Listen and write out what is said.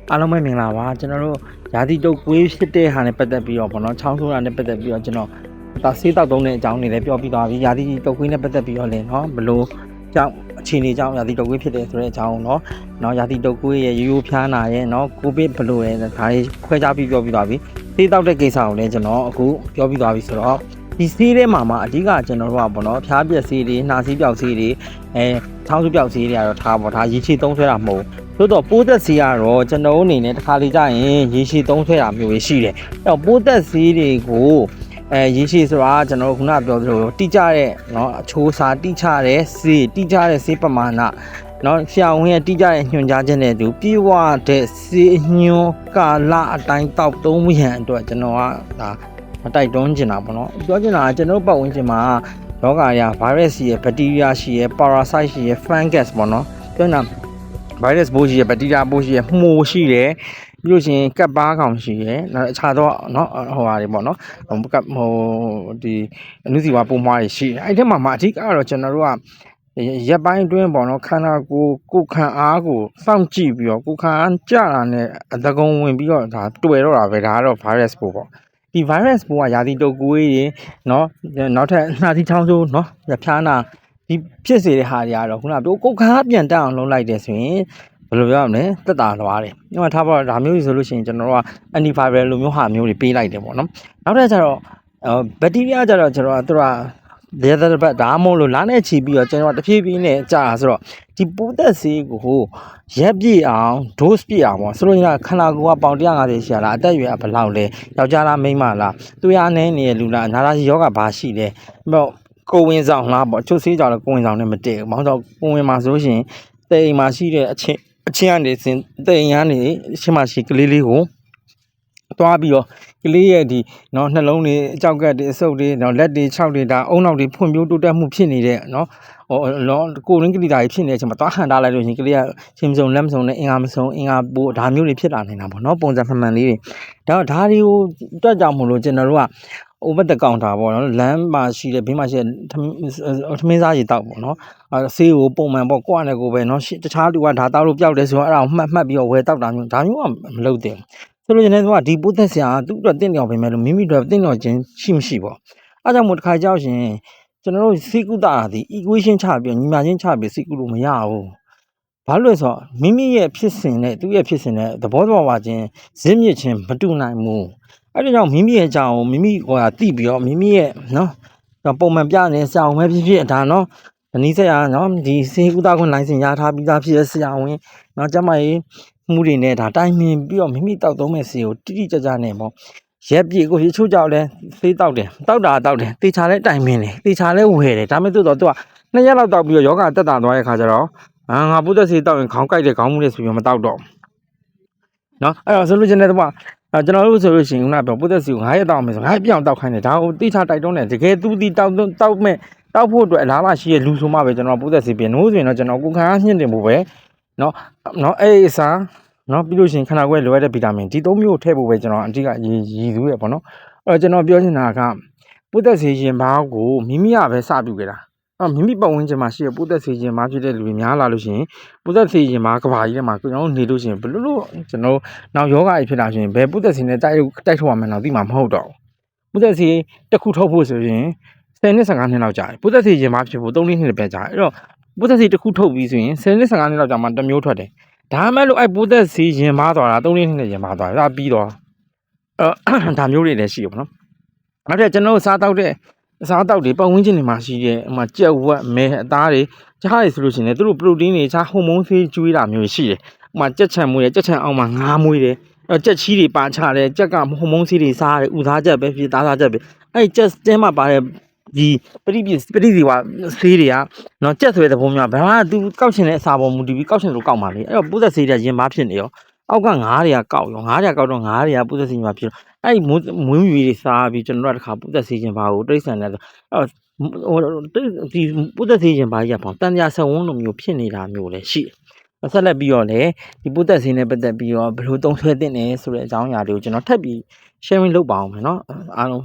အားလုံးပဲမင်္ဂလာပါကျွန်တော်တို့ယာတိတုတ်ကွေးဖြစ်တဲ့ဟာနဲ့ပတ်သက်ပြီးတော့ပေါ့နော်ချောင်းဆိုးတာနဲ့ပတ်သက်ပြီးတော့ကျွန်တော်ဆေးတောက်သုံးတဲ့အကြောင်းတွေလည်းပြောပြသွားပြီယာတိတုတ်ကွေးနဲ့ပတ်သက်ပြီးတော့လည်းနော်ဘလို့ကြောင့်အခြေအနေကြောင့်ယာတိတုတ်ကွေးဖြစ်တယ်ဆိုတဲ့အကြောင်းနော်ယာတိတုတ်ကွေးရဲ့ရိုးရိုးဖျားနာရဲ့နော်ကိုဗစ်ဘလို့ရဲ့ဒါတွေခွဲခြားပြီးပြောပြသွားပြီဆေးတောက်တဲ့ကိစ္စကိုလည်းကျွန်တော်အခုပြောပြသွားပြီဆိုတော့ဒီဆေးထဲမှာအဓိကကျွန်တော်တို့ကပေါ့နော်ဖျားပြက်ဆေးတွေနှာဆေးပြောက်ဆေးတွေချောင်းဆိုးပြောက်ဆေးတွေကတော့ထားပေါ့ဒါရေချေသုံးဆွဲတာမဟုတ်သို့တော့ပိုးသက်ဆေးကတော့ကျွန်တော်အနေနဲ့တစ်ခါလေကြာရင်ရေရှည်သုံးဆွဲတာမျိုးရှိတယ်အဲ့တော့ပိုးသက်ဆေးတွေကိုရေရှည်ဆိုတာကျွန်တော်ခုနပြောသလိုတိကျတဲ့เนาะအချိုးစာတိကျတဲ့ဆေးတိကျတဲ့ဆေးပမာဏเนาะဆရာဝန်ရဲ့တိကျတဲ့ညွှန်ကြားချက်နဲ့တူပြေဝတဲ့ဆေးညွှန်ကာလအတိုင်းတောက်သုံးရန်အတွက်ကျွန်တော်ကဒါတိုက်တွန်းချင်တာပေါ့နော်ပြောချင်တာကကျွန်တော်ပတ်ဝန်းကျင်မှာယောဂါရ virus ရှိရယ် bacteria ရှိရယ် parasite ရှိရယ် fungus ပေါ့နော်ပြောနေတာvirus ပိုးရှိရယ် bacteria ပိုးရှိရယ်မှုရှိတယ်ပြီးလို့ရှိရင်ကပ်ပါးကောင်ရှိရယ်နောက်အခြားသောเนาะဟိုဟာတွေပေါ့နော်ဒီအနုစီဝါပိုးမွားတွေရှိတယ်အဲ့ဒီမှာအဓိကတော့ကျွန်တော်တို့ကရက်ပိုင်းအတွင်းပေါ့နော်ခန္ဓာကိုယ်ခံအားကိုစောင့်ကြည့်ပြီးတော့ကိုယ်ခံအားကျတာနဲ့အတကုံဝင်ပြီးတော့ဒါတွေ့တော့တာပဲဒါကတော့ virus ပိုးပေါ့ဒီ virus ပိုးကယာတိတုပ်ကွေးတွေเนาะနောက်ထပ်နှာသီးချောင်းဆိုးเนาะဖျားနာဒီဖြစ်စေတဲ့ဟာတွေကတော့ခုနပြောကိုယ်ခံအားပြန်တက်အောင်လုပ်လိုက်တယ်ဆိုရင်ဘယ်လိုပြောရမလဲတက်တာသွားတယ်။ဒီမှာထားပါတော့ဒါမျိုးကြီးဆိုလို့ရှိရင်ကျွန်တော်တို့က antiviral လိုမျိုးဟာမျိုးတွေပေးလိုက်တယ်ပေါ့နော်။နောက်ထပ်ကျတော့ဘက်တီးရီးယားကျတော့ကျွန်တော်ကသူကဒေသဘက်ဒါမှမဟုတ်လို့လာနဲ့ချီပြီးတော့ကျွန်တော်တဖြည်းဖြည်းနဲ့ကြာဆိုတော့ဒီပိုးသက်ဆေးကိုရက်ပြည့်အောင် dose ပြည့်အောင်ပေါ့ဆိုလို့ရခန္ဓာကိုယ်ကပေါင်150ရှိရလားအသက်အရွယ်ကဘယ်လောက်လဲယောက်ျားလားမိန်းမလားသူရအနေနဲ့လူလားနာရာရှိယောဂဘာရှိလဲပေါ့ကိုဝင်ဆောင်လားပေါ့ချုပ်ဆေးကြောင်လည်းကိုဝင်ဆောင်နဲ့မတည့်ဘူး။ဘာလို့ဆိုကိုဝင်မှာဆိုလို့ရှိရင်တိမ်မှာရှိတဲ့အချင်းကနေစင်တိမ်ရမ်းနေအချင်းမရှိကလေးလေးကိုတွားပြီးတော့ကလေးရဲ့ဒီเนาะနှလုံးတွေအကြောက်ကတ်တွေအဆုပ်တွေเนาะလက်တွေခြောက်တွေဒါအုံနောက်တွေဖွံ့ဖြိုးတိုးတက်မှုဖြစ်နေတဲ့เนาะကိုရင်းကလေးဓာကြီးဖြစ်နေတဲ့အချိန်မှာတွားဟန်တားလိုက်လို့ရှင်ကလေးကချင်းမစုံလက်မစုံနဲ့အင်္ဂါမစုံအင်္ဂါပိုးဒါမျိုးတွေဖြစ်လာနေတာပေါ့เนาะပုံစံမှန်တွေဒါတွေကိုတွက်ကြောင်မလို့ကျွန်တော်တို့ကover the counter ပေါ့နော်လမ်းမှာရှိတဲ့ဘေးမှာရှိတဲ့ထမင်းစားရီတောက်ပေါ့နော်ဆေးကိုပုံမှန်ပေါ့ကိုယ့်အနေကိုပဲနော်တခြားလူကဒါတောက်လို့ပျောက်တယ်ဆိုတော့အဲ့ဒါကိုမှတ်ပြီးတော့ဝယ်တောက်တာမျိုးဒါမျိုးကမလုပ်သင့်ဘူးဆိုလို့ရင်လည်းဒီပိုးသက်ဆရာသူ့အတွက်တင့်တယ်အောင်ပဲမဲ့လို့မိမိတို့တင့်တော်ခြင်းရှိမရှိပေါ့အဲ့ကြောင့်မို့တစ်ခါကြောက်ရှင်ကျွန်တော်တို့စိတ်ကူတာဒီ equation ချပြီးညီမချင်းချပြီးစိတ်ကူလို့မရဘူးဘာလို့လဲဆိုတော့မိမိရဲ့ဖြစ်စဉ်နဲ့သူ့ရဲ့ဖြစ်စဉ်နဲ့သဘောတော်ပါချင်းဇစ်မြစ်ချင်းမတူနိုင်ဘူးအဲ့ဒါကြောင့်မိမိရဲ့အကြောင်းကိုမိမိဟိုဟာသိပြီးတော့မိမိရဲ့နော်ပုံမှန်ပြနေဆရာဝန်ပဲဖြစ်ဖြစ်ဒါနော်ဒီနည်းဆက်ရနော်ဒီစေကူတာခွန်လိုင်းစင်ရထားပြီးသားဖြစ်တဲ့ဆရာဝန်နော်ကျမကြီးမှုတွေနဲ့ဒါတိုင်ပင်ပြီးတော့မိမိတောက်သုံးမဲ့ဆေးကိုတိတိကျကျနဲ့ပေါ့ရက်ပြေကိုချို့ကြောက်လဲဆေးတောက်တယ်တောက်တာတေချာလဲတိုင်ပင်တယ်တေချာလဲဝယ်တယ်ဒါမဲ့သူက2ရက်လောက်တောက်ပြီးတော့ယောဂတက်တာသွားတဲ့ခါကျတော့ငါပုဒ်သက်ဆေးတောက်ရင်ခေါင်းကိုက်တယ်ခေါင်းမှုတယ်ဆိုပြီးမတောက်တော့နော်အဲ့တော့ဆိုလို့ချင်းတဲ့တော့ကျွန်တော်တို့ဆိုလို့ရှိရင်ခုနပြောပုဒ်သက်ဆေးကို9ရက်တောက်မယ်ဆို9ရက်ပြအောင်တောက်ခိုင်းတယ်ဒါကိုတိချတိုက်တွန်းတယ်တကယ်သူဒီတောက်မဲ့တောက်ဖို့အတွက်အလားမရှိရဲ့လူဆိုမှပဲကျွန်တော်ပုဒ်သက်ဆေးပြင်လို့ဆိုရင်တော့ကျွန်တော်ကိုခံအားညှင့်တင်ဖို့ပဲနော်အဲ့အစားနော်ပြီးလို့ရှိရင်ခန္ဓာကိုယ်လိုအပ်တဲ့ဗီတာမင်ဒီ3မျိုးကိုထည့်ဖို့ပဲကျွန်တော်အဓိကရည်သူရပေါ့နော်အဲ့တော့ကျွန်တော်ပြောချင်တာကပုဒ်သက်ဆေးရင်ဘာကိုမိမိကပဲစပြုခဲ့တာမိမိပတ်ဝန်းကျင်မှာရှိတဲ့ပိုးသက်ဆေးခြင်းမှာဖြစ်တဲ့လူတွေများလာလို့ရှိရင်ပိုးသက်ဆေးခြင်းမှာကဘာကြီးထဲမှာကျွန်တော်နေလို့ရှိရင်ဘယ်လိုကျွန်တော်နောက်ယောဂကြီးဖြစ်လာရှင်ဘယ်ပိုးသက်ဆေးနဲ့တိုက်ထုတ်ရမယ်တော့သိမှာမဟုတ်တော့ဘူးပိုးသက်ဆေးတစ်ခုထုတ်ဖို့ဆိုရင်10နှစ်15နှစ်လောက်ကြာတယ်ပိုးသက်ဆေးခြင်းမှာဖြစ်ဖို့3နှစ်ပဲကြာတယ်အဲ့တော့ပိုးသက်ဆေးတစ်ခုထုတ်ပြီးဆိုရင်10နှစ်15နှစ်လောက်ကြာမှတစ်မျိုးထွက်တယ်ဒါမှမဟုတ်အဲ့ပိုးသက်ဆေးခြင်းမှာသွားတာ3နှစ်နဲ့ခြင်းမှာသွားဒါပြီးတော့ဒါမျိုးတွေလည်းရှိရပါတော့နောက်ထပ်ကျွန်တော်စားတောက်တဲ့အစားတောက်တွေပတ်ဝန်းကျင်တွေမှာရှိတဲ့ကြက်ဝက်မဲအသားတွေကြားရဆိုလို့ရှိရင်လည်းသူတို့ပရိုတင်းတွေအခြားဟော်မုန်းဆေးကျွေးတာမျိုးရှိတယ်ကြက်ချံမွေးတယ်ကြက်ချံအောင်မှာငါးမွေးတယ်ကြက်ချီးတွေပါချတယ်ကြက်ကဟော်မုန်းဆေးတွေစားတယ်ဥသားကြက်ပဲဖြစ်သားစားကြက်ပဲအဲ့ကြက်တဲမှာပါတဲ့ဒီပရိဒီဝါဆေးတွေကနော်ကြက်ဆိုတဲ့သဘောမျိုးဘာမှသူကောက်ချင်တဲ့အစာပေါ်မူတည်ပြီးကောက်ချင်လို့ကောက်ပါလေအဲ့တော့ပိုးသက်ဆေးတွေရင်ဘာဖြစ်နေရောအောက်ကငါးတွေကကောက်ရောငါးတွေကကောက်တော့ငါးတွေကပိုးသက်ဆေးမှာဖြစ်အဲ့မွေးမြူတွေစားပြီးကျွန်တော်တို့တခါပိုးသက်ဆေးခြင်းဘာကိုတိရစ္ဆာန်တွေအဲ့ဒီပိုးသက်ဆေးခြင်းဘာကြီးကပေါ့တန်ကြာဆက်ဝန်းလိုမျိုးဖြစ်နေတာမျိုးလည်းရှိတယ်ဆက်လက်ပြီးတော့လည်းဒီပိုးသက်ဆေးနဲ့ပတ်သက်ပြီးတော့ဘယ်လိုသုံးဆွဲသင့်လဲဆိုတဲ့အကြောင်းအရာတွေကိုကျွန်တော်ထပ်ပြီး sharing လုပ်ပါအောင်မယ်เนาะအားလုံး